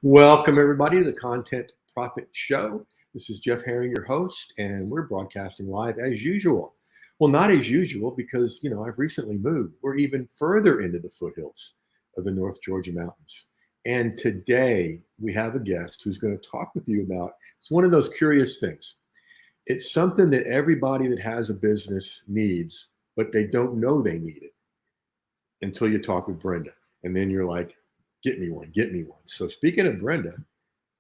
Welcome, everybody, to the Content Profit Show. This is Jeff Herring, your host, and we're broadcasting live as usual. Well, not as usual because, I've recently moved. We're even further into the foothills of the North Georgia mountains. And today we have a guest who's going to talk with you about, it's one of those curious things. It's something that everybody that has a business needs, but they don't know they need it until you talk with Brenda. And then you're like, get me one, get me one. So speaking of Brenda,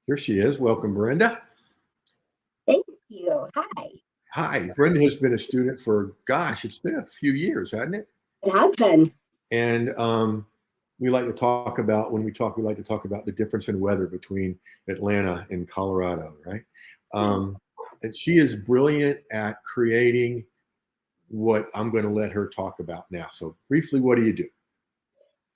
here she is. Welcome, Brenda. Thank you. Hi. Hi. Brenda has been a student for, gosh, it's been a few years, hasn't it? It has been. And we like to talk about, when we talk, we like to talk about the difference in weather between Atlanta and Colorado, right? And she is brilliant at creating what I'm going to let her talk about now. So briefly, what do you do?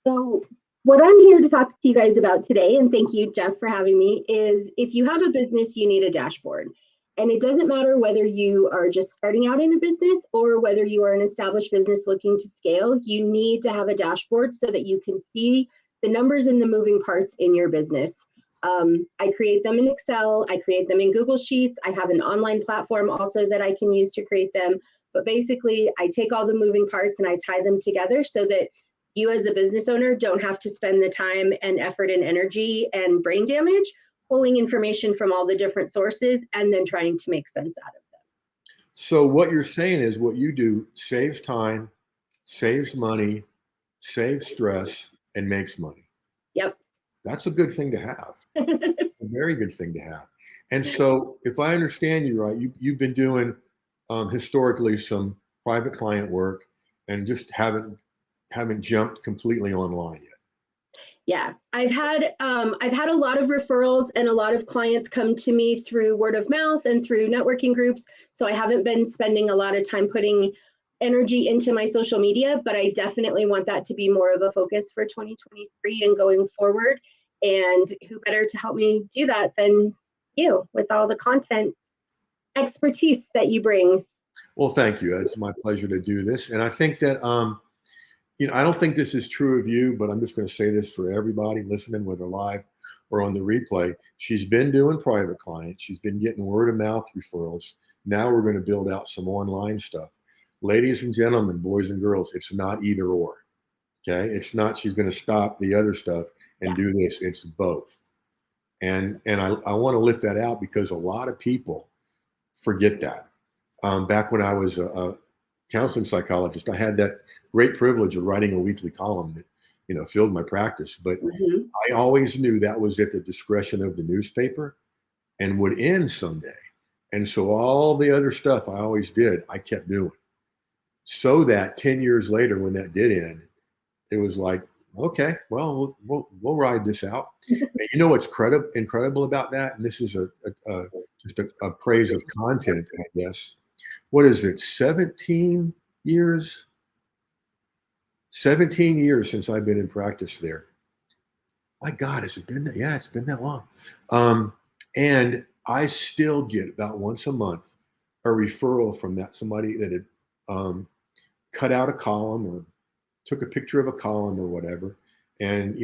So what I'm here to talk to you guys about today, and thank you, Jeff, for having me, is if you have a business, you need a dashboard. And it doesn't matter whether you are just starting out in a business or whether you are an established business looking to scale, you need to have a dashboard so that you can see the numbers and the moving parts in your business. I create them in Excel, I create them in Google Sheets, I have an online platform also that I can use to create them. But basically, I take all the moving parts and I tie them together so that you as a business owner don't have to spend the time and effort and energy and brain damage pulling information from all the different sources and then trying to make sense out of them. So what you're saying is what you do saves time, saves money, saves stress, and makes money. Yep. That's a good thing to have. A very good thing to have. And so if I understand you right, you've been doing historically some private client work and just haven't jumped completely online yet. Yeah, I've had a lot of referrals and a lot of clients come to me through word of mouth and through networking groups. So I haven't been spending a lot of time putting energy into my social media, but I definitely want that to be more of a focus for 2023 and going forward. And who better to help me do that than you with all the content expertise that you bring. Well, thank you. It's my pleasure to do this. And I think that I don't think this is true of you, but I'm just going to say this for everybody listening, whether live or on the replay. She's been doing private clients. She's been getting word of mouth referrals. Now we're going to build out some online stuff. Ladies and gentlemen, boys and girls, it's not either or. Okay. It's not she's going to stop the other stuff and do this. It's both. And I want to lift that out because a lot of people forget that. Back when I was a counseling psychologist, I had that great privilege of writing a weekly column that, filled my practice. But I always knew that was at the discretion of the newspaper and would end someday. And so all the other stuff I always did, I kept doing. So that 10 years later, when that did end, it was like, okay, well, we'll ride this out. And you know what's incredible about that? And this is just a praise of content, I guess. What is it? 17 years? 17 years since I've been in practice there. My God, has it been that? Yeah, it's been that long. And I still get about once a month a referral from somebody that had cut out a column or took a picture of a column or whatever. And,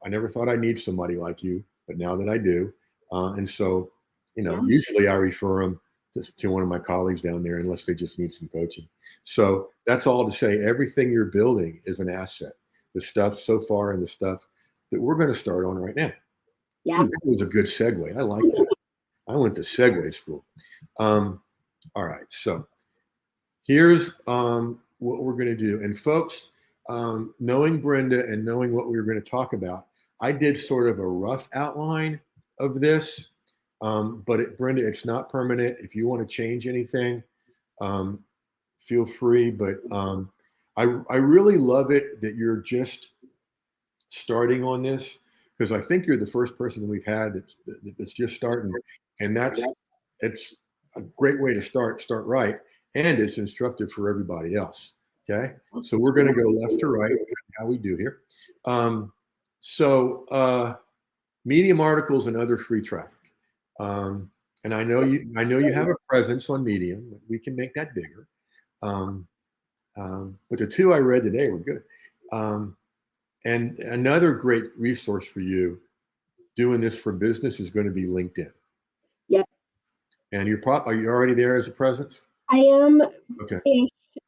I never thought I'd need somebody like you, but now that I do. And so, usually I refer them to one of my colleagues down there, unless they just need some coaching. So that's all to say, everything you're building is an asset. The stuff so far and the stuff that we're going to start on right now. Yeah. Ooh, that was a good segue. I like that. I went to segue school. All right. So here's what we're going to do. And folks, knowing Brenda and knowing what we were going to talk about, I did sort of a rough outline of this. But Brenda, it's not permanent. If you want to change anything, feel free. But I really love it that you're just starting on this, because I think you're the first person we've had that's just starting, and it's a great way to start right, and it's instructive for everybody else. Okay, so we're going to go left to right, how we do here. Medium articles and other free traffic. And I know you have a presence on Medium. We can make that bigger. But the two I read today were good. And another great resource for you doing this for business is going to be LinkedIn. Yep. And are you already there as a presence? I am. Okay.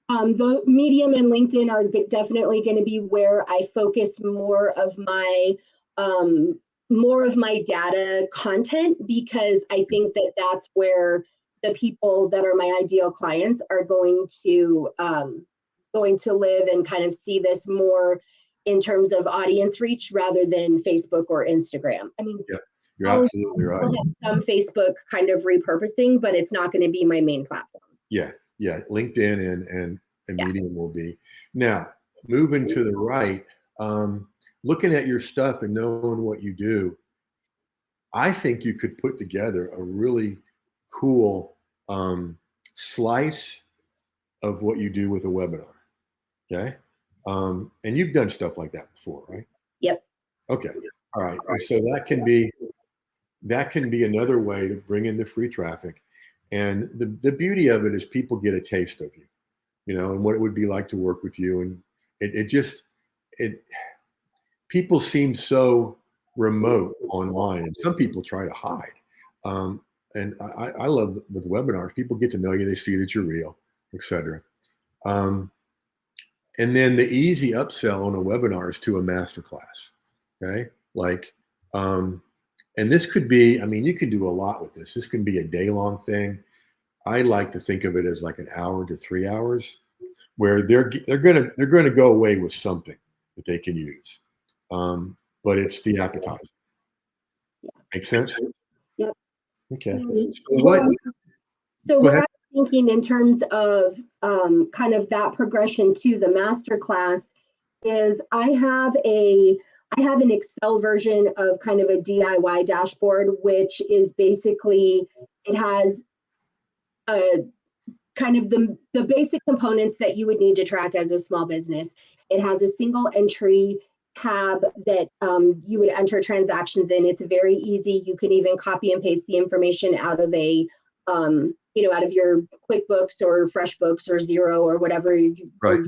The Medium and LinkedIn are definitely going to be where I focus more of my data content, because I think that that's where the people that are my ideal clients are going to live and kind of see this more in terms of audience reach rather than Facebook or Instagram. I mean, Yeah, you're absolutely right. I'll have some Facebook kind of repurposing, but it's not going to be my main platform. Yeah, yeah. LinkedIn and Yeah. Medium will be. Now, moving to the right, looking at your stuff and knowing what you do, I think you could put together a really cool slice of what you do with a webinar. Okay. And you've done stuff like that before, right? Yep. Okay. All right. So that can be another way to bring in the free traffic. And the beauty of it is people get a taste of you, and what it would be like to work with you. And people seem so remote online, and some people try to hide. And I love with webinars, people get to know you, they see that you're real, etc. And then the easy upsell on a webinar is to a masterclass. Okay. And this could be, I mean, you can do a lot with this. This can be a day-long thing. I like to think of it as like an hour to 3 hours, where they're gonna go away with something that they can use. But it's the appetizer. Make sense? Yep. Okay. So Go what ahead. I'm thinking in terms of kind of that progression to the masterclass is I have an Excel version of kind of a DIY dashboard, which is basically, it has a kind of the basic components that you would need to track as a small business. It has a single entry tab that you would enter transactions in. It's very easy. You can even copy and paste the information out of out of your QuickBooks or FreshBooks or Xero or whatever Right.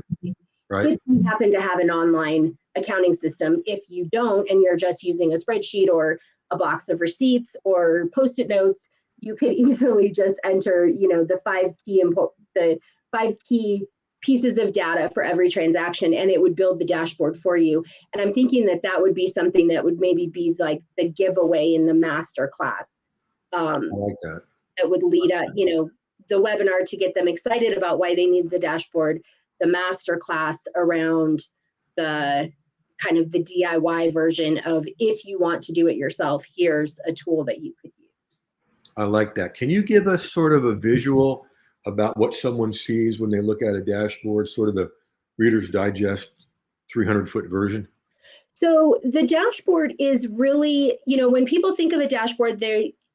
if you happen to have an online accounting system. If you don't, and you're just using a spreadsheet or a box of receipts or Post-it notes, you could easily just enter, the five key pieces of data for every transaction, and it would build the dashboard for you. And I'm thinking that that would be something that would maybe be like the giveaway in the master class. I like that. That would lead up, the webinar to get them excited about why they need the dashboard, the master class around the kind of the DIY version of, if you want to do it yourself, here's a tool that you could use. I like that. Can you give us sort of a visual about what someone sees when they look at a dashboard, sort of the Reader's Digest 300-foot version? So the dashboard is really, when people think of a dashboard,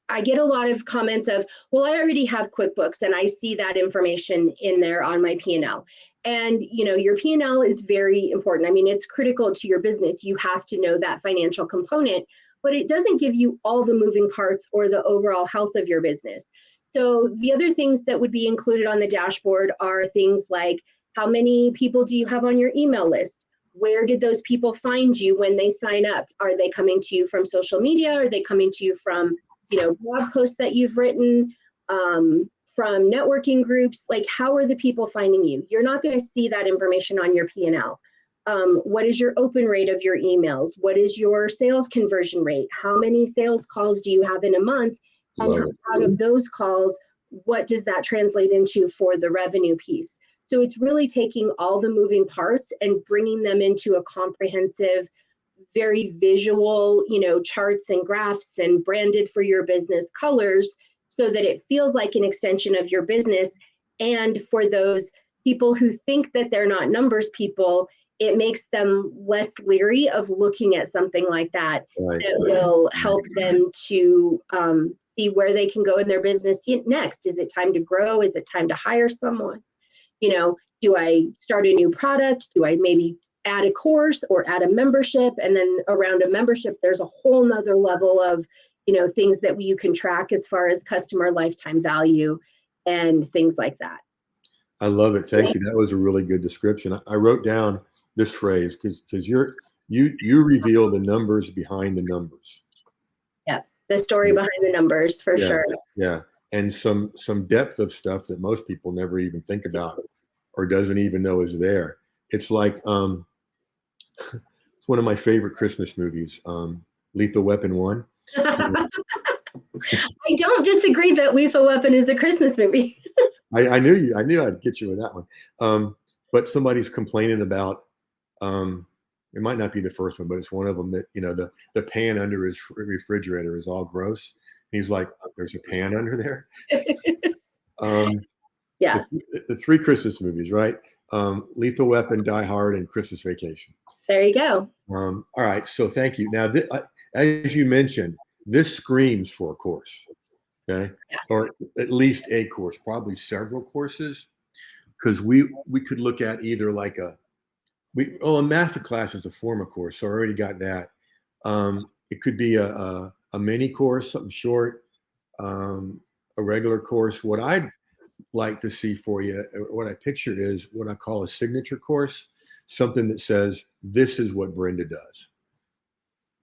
I get a lot of comments of, well, I already have QuickBooks and I see that information in there on my P&L. And, your P&L is very important. I mean, it's critical to your business. You have to know that financial component, but it doesn't give you all the moving parts or the overall health of your business. So the other things that would be included on the dashboard are things like, how many people do you have on your email list? Where did those people find you when they sign up? Are they coming to you from social media? Are they coming to you from, blog posts that you've written, from networking groups? Like, how are the people finding you? You're not going to see that information on your P&L. What is your open rate of your emails? What is your sales conversion rate? How many sales calls do you have in a month? And out of those calls, what does that translate into for the revenue piece? So it's really taking all the moving parts and bringing them into a comprehensive, very visual, charts and graphs and branded for your business colors, so that it feels like an extension of your business. And for those people who think that they're not numbers people, it makes them less leery of looking at something like that. Right. That will help them to see where they can go in their business next. Is it time to grow? Is it time to hire someone? Do I start a new product? Do I maybe add a course or add a membership? And then around a membership, there's a whole nother level of, things that you can track as far as customer lifetime value and things like that. I love it. Thank you. That was a really good description. I wrote down this phrase because you reveal the numbers behind the numbers. the story behind the numbers for Yeah, sure. yeah, and some depth of stuff that most people never even think about or doesn't even know is there. It's like it's one of my favorite Christmas movies, Lethal Weapon 1. I don't disagree that Lethal Weapon is a Christmas movie. I knew I'd get you with that one. But somebody's complaining about it might not be the first one, but it's one of them that the pan under his refrigerator is all gross. He's like, "There's a pan under there." Um, Yeah. the three Christmas movies, right? Lethal Weapon, Die Hard, and Christmas Vacation. There you go. All right, so thank you. Now, as you mentioned, this screams for a course, okay, Yeah. or at least a course, probably several courses, because we could look at either like a master class is a form of course, so I already got that. It could be a mini course, something short, a regular course. What I'd like to see for you, what I picture is what I call a signature course, something that says, this is what Brenda does.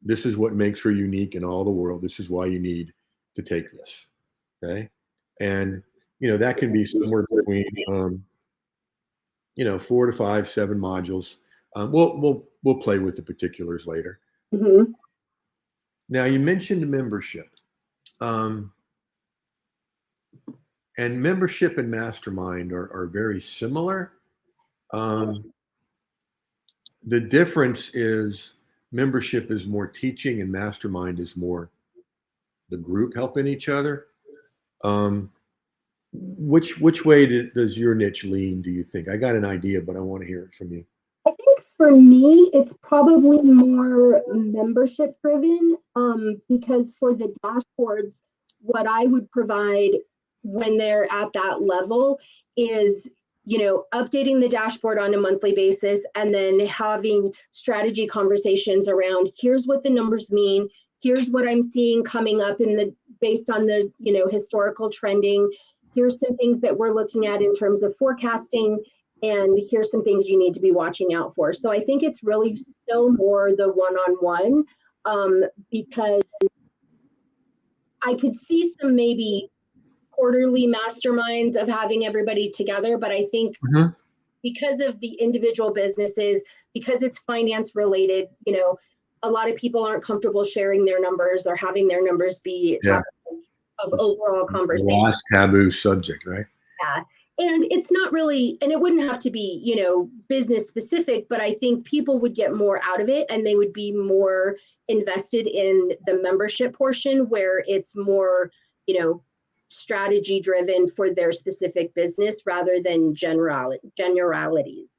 This is what makes her unique in all the world. This is why you need to take this. Okay. And, that can be somewhere between, 4 to 5, 7 modules. We'll play with the particulars later. Mm-hmm. Now you mentioned membership. And membership and mastermind are very similar. The difference is membership is more teaching and mastermind is more the group helping each other. Which way does your niche lean, do you think? I got an idea, but I want to hear it from you. I think for me, it's probably more membership driven, because for the dashboards, what I would provide when they're at that level is, updating the dashboard on a monthly basis and then having strategy conversations around here's what the numbers mean, here's what I'm seeing coming up based on the, historical trending, here's some things that we're looking at in terms of forecasting, and here's some things you need to be watching out for. So I think it's really still more the one-on-one, because I could see some maybe quarterly masterminds of having everybody together, but I think because of the individual businesses, because it's finance related, a lot of people aren't comfortable sharing their numbers or having their numbers be topic of overall conversation. Last taboo subject, right? Yeah. And it's not really, and it wouldn't have to be, business specific, but I think people would get more out of it and they would be more invested in the membership portion where it's more, strategy driven for their specific business rather than generalities.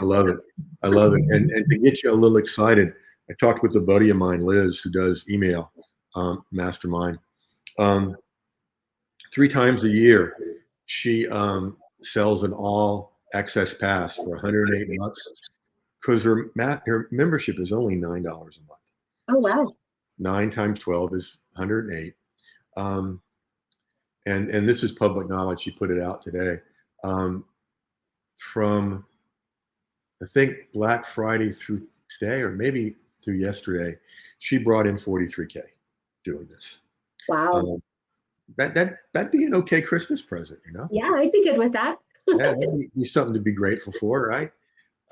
I love it. I love it. And to get you a little excited, I talked with a buddy of mine, Liz, who does email mastermind. 3 times a year, she sells an all access pass for $108 because her membership is only $9 a month. Oh, wow. So 9 times 12 is 108. And this is public knowledge. She put it out today. From I think Black Friday through today, or maybe through yesterday, she brought in 43K doing this. Wow. That'd be an okay Christmas present, Yeah, I'd be good with that. Yeah, that'd be something to be grateful for, right?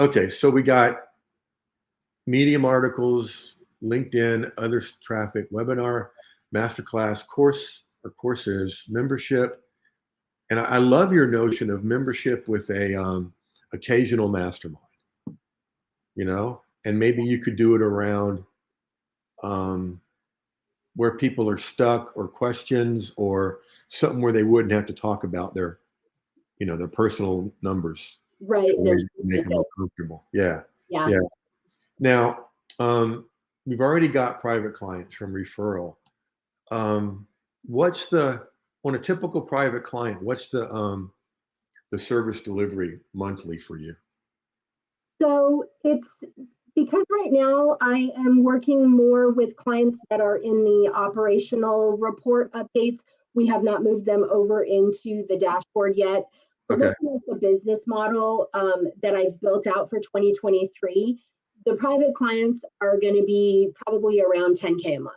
Okay, so we got Medium articles, LinkedIn, other traffic, webinar, masterclass, course or courses, membership. And I love your notion of membership with a occasional mastermind, and maybe you could do it around where people are stuck or questions or something where they wouldn't have to talk about their personal numbers. Right. Make them more comfortable. Yeah. Yeah. Yeah. Now, we've already got private clients from referral. What's on a typical private client, what's the service delivery monthly for you? So it's because right now I am working more with clients that are in the operational report updates. We have not moved them over into the dashboard yet. So Okay. looking at the business model that I've built out for 2023, the private clients are going to be probably around 10K a month.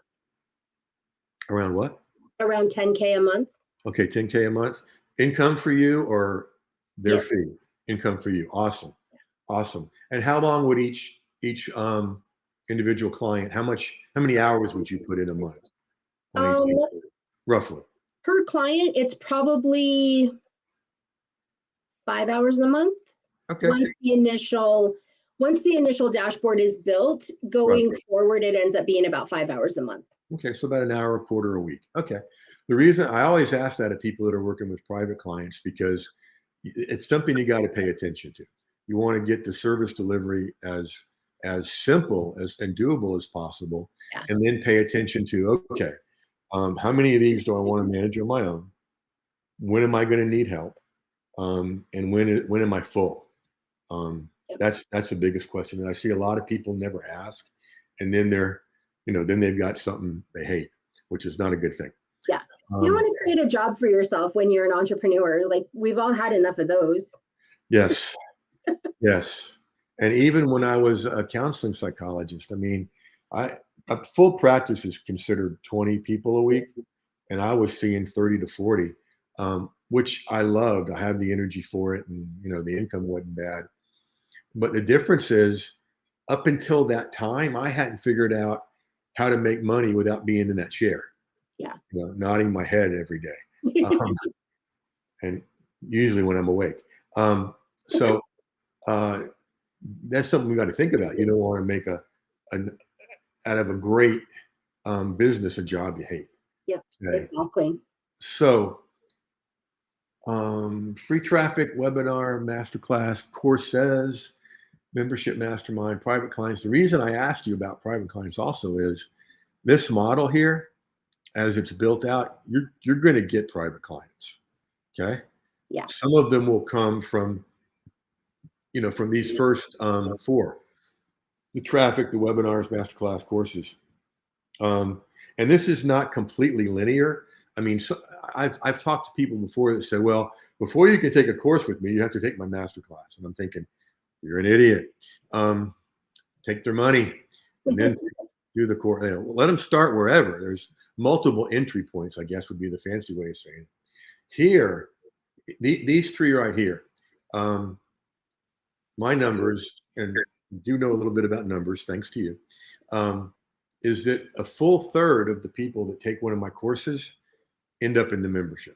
Around what? Around 10K a month. Okay, 10K a month. Income for you or their Yes. fee? Income for you. Awesome. Awesome. And how long would each individual client, how many hours would you put in a month on each Um, roughly? per client, it's probably 5 hours a month. Okay. Once the initial dashboard is built, Right. going forward, it ends up being about 5 hours a month. Okay, so about an hour, a quarter a week. Okay. The reason I always ask that of people that are working with private clients because it's something you got to pay attention to. You want to get the service delivery as simple as and doable as possible, Yeah. and then pay attention to okay, how many of these do I want to manage on my own? When am I going to need help? And when am I full? Yep. That's the biggest question that I see a lot of people never ask, and then then they've got something they hate, which is not a good thing. Yeah. You want to create a job for yourself when you're an entrepreneur. Like we've all had enough of those. Yes, yes. And even when I was a counseling psychologist, I mean, I a full practice is considered 20 people a week, and I was seeing 30 to 40, which I loved. I have the energy for it, and the income wasn't bad. But the difference is, up until that time, I hadn't figured out how to make money without being in that chair, Yeah. nodding my head every day, and usually when I'm awake. So that's something we got to think about. You don't want to make an out of a great business a job you hate. Yeah, Okay. exactly. So free traffic, webinar, masterclass, courses, membership mastermind, private clients. The reason I asked you about private clients also is this model here, as it's built out, you're going to get private clients. Okay. Yeah. Some of them will come from from these first four: the traffic, the webinars, masterclass, courses. And this is not completely linear. I mean, I've talked to people before that say, well, before you can take a course with me, you have to take my masterclass. And I'm thinking, you're an idiot. Take their money and then do the course. Let them start wherever. There's multiple entry points, I guess would be the fancy way of saying it. Here, these three right here, my numbers, and do know a little bit about numbers, thanks to you, is that a full third of the people that take one of my courses end up in the membership.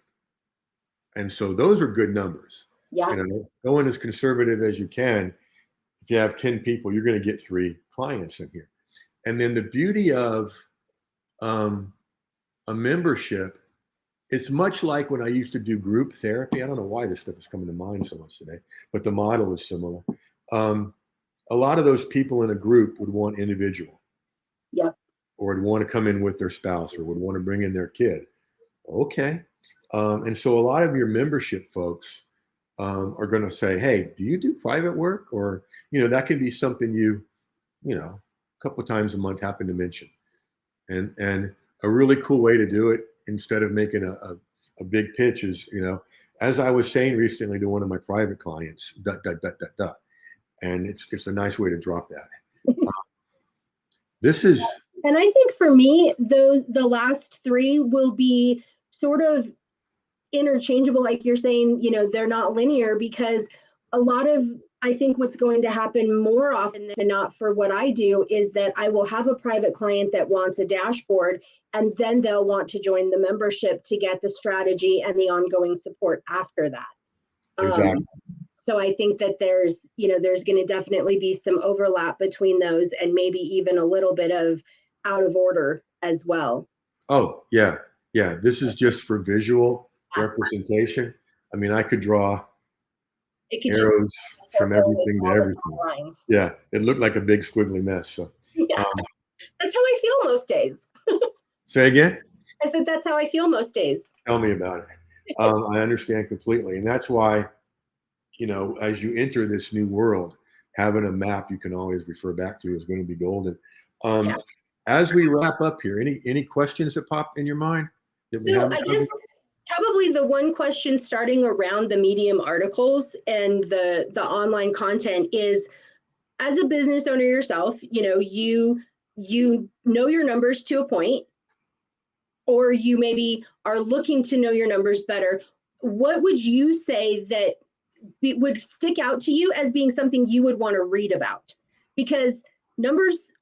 And so those are good numbers. Yeah. Going as conservative as you can. If you have 10 people, you're going to get 3 clients in here. And then the beauty of a membership, it's much like when I used to do group therapy. I don't know why this stuff is coming to mind so much today, but the model is similar. A lot of those people in a group would want individual. Yep. Or would want to come in with their spouse or would want to bring in their kid. Okay. And so a lot of your membership folks are going to say, hey, do you do private work? Or, that can be something a couple of times a month happen to mention. And a really cool way to do it instead of making a big pitch is, as I was saying recently to one of my private clients, ... And it's a nice way to drop that. This is. And I think for me, the last 3 will be sort of interchangeable, like you're saying, they're not linear because I think what's going to happen more often than not for what I do is that I will have a private client that wants a dashboard and then they'll want to join the membership to get the strategy and the ongoing support after that. Exactly. So I think that there's going to definitely be some overlap between those and maybe even a little bit of out of order as well. Oh, yeah. Yeah. This is just for visual representation. I mean, I could draw arrows from everything to everything. Yeah. It looked like a big squiggly mess. So yeah. That's how I feel most days. Say again? I said, that's how I feel most days. Tell me about it. I understand completely. And that's why, as you enter this new world, having a map you can always refer back to is going to be golden. As we wrap up here, any questions that pop in your mind? So I guess probably the one question starting around the Medium articles and the online content is, as a business owner yourself, you know your numbers to a point. or you maybe are looking to know your numbers better, what would you say that would stick out to you as being something you would want to read about? Because numbers,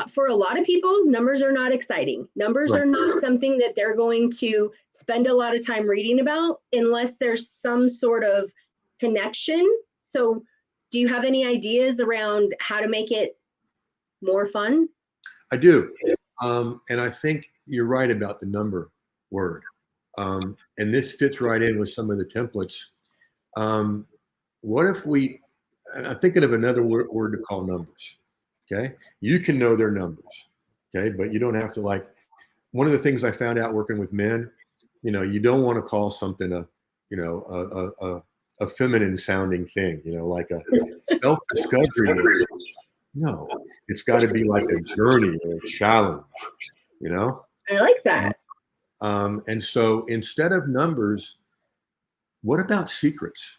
for a lot of people, numbers are not exciting. Numbers Right. are not something that they're going to spend a lot of time reading about unless there's some sort of connection. So do you have any ideas around how to make it more fun? I do. And I think you're right about the number word. And this fits right in with some of the templates. Um, what if I'm thinking of another word to call numbers. Okay. You can know their numbers. Okay. But you don't have to, like, one of the things I found out working with men, you don't want to call something a feminine sounding thing, like a self-discovery. No, it's got to be like a journey or a challenge, you know? I like that. And so instead of numbers, what about secrets?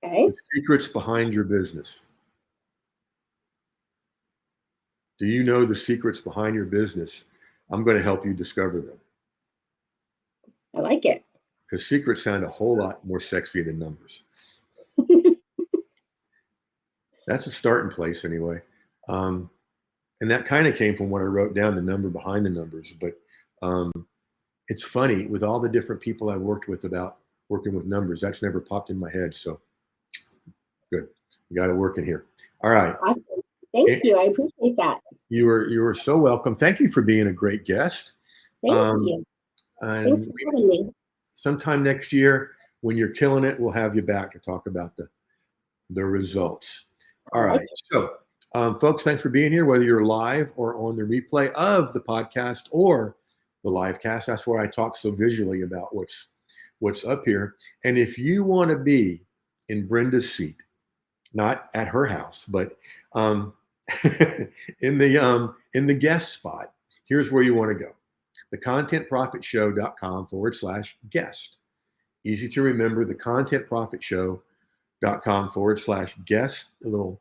Okay. The secrets behind your business. Do you know the secrets behind your business? I'm going to help you discover them. I like it. Because secrets sound a whole lot more sexy than numbers. That's a starting place anyway. And that kind of came from what I wrote down, the number behind the numbers. But it's funny, with all the different people I worked with about working with numbers, that's never popped in my head. So good. We got to work in here. All right. Awesome. Thank you. I appreciate that. You are so welcome. Thank you for being a great guest. Thank you. Thanks And for having me. sometime next year, when you're killing it, we'll have you back to talk about the results. All right. So, folks, thanks for being here, whether you're live or on the replay of the podcast or the live cast. That's where I talk so visually about what's up here. And if you want to be in Brenda's seat, not at her house, but in the guest spot, here's where you want to go: thecontentprofitshow.com/guest. Easy to remember, thecontentprofitshow.com/guest. A little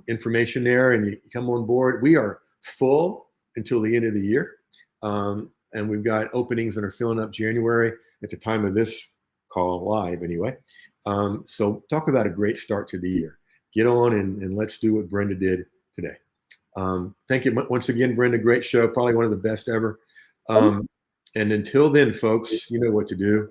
information there, and you come on board. We are full until the end of the year, and we've got openings that are filling up January at the time of this call live anyway. So talk about a great start to the year. Get on and let's do what Brenda did today. Thank you once again, Brenda. Great show, probably one of the best ever. And until then, folks, you know what to do.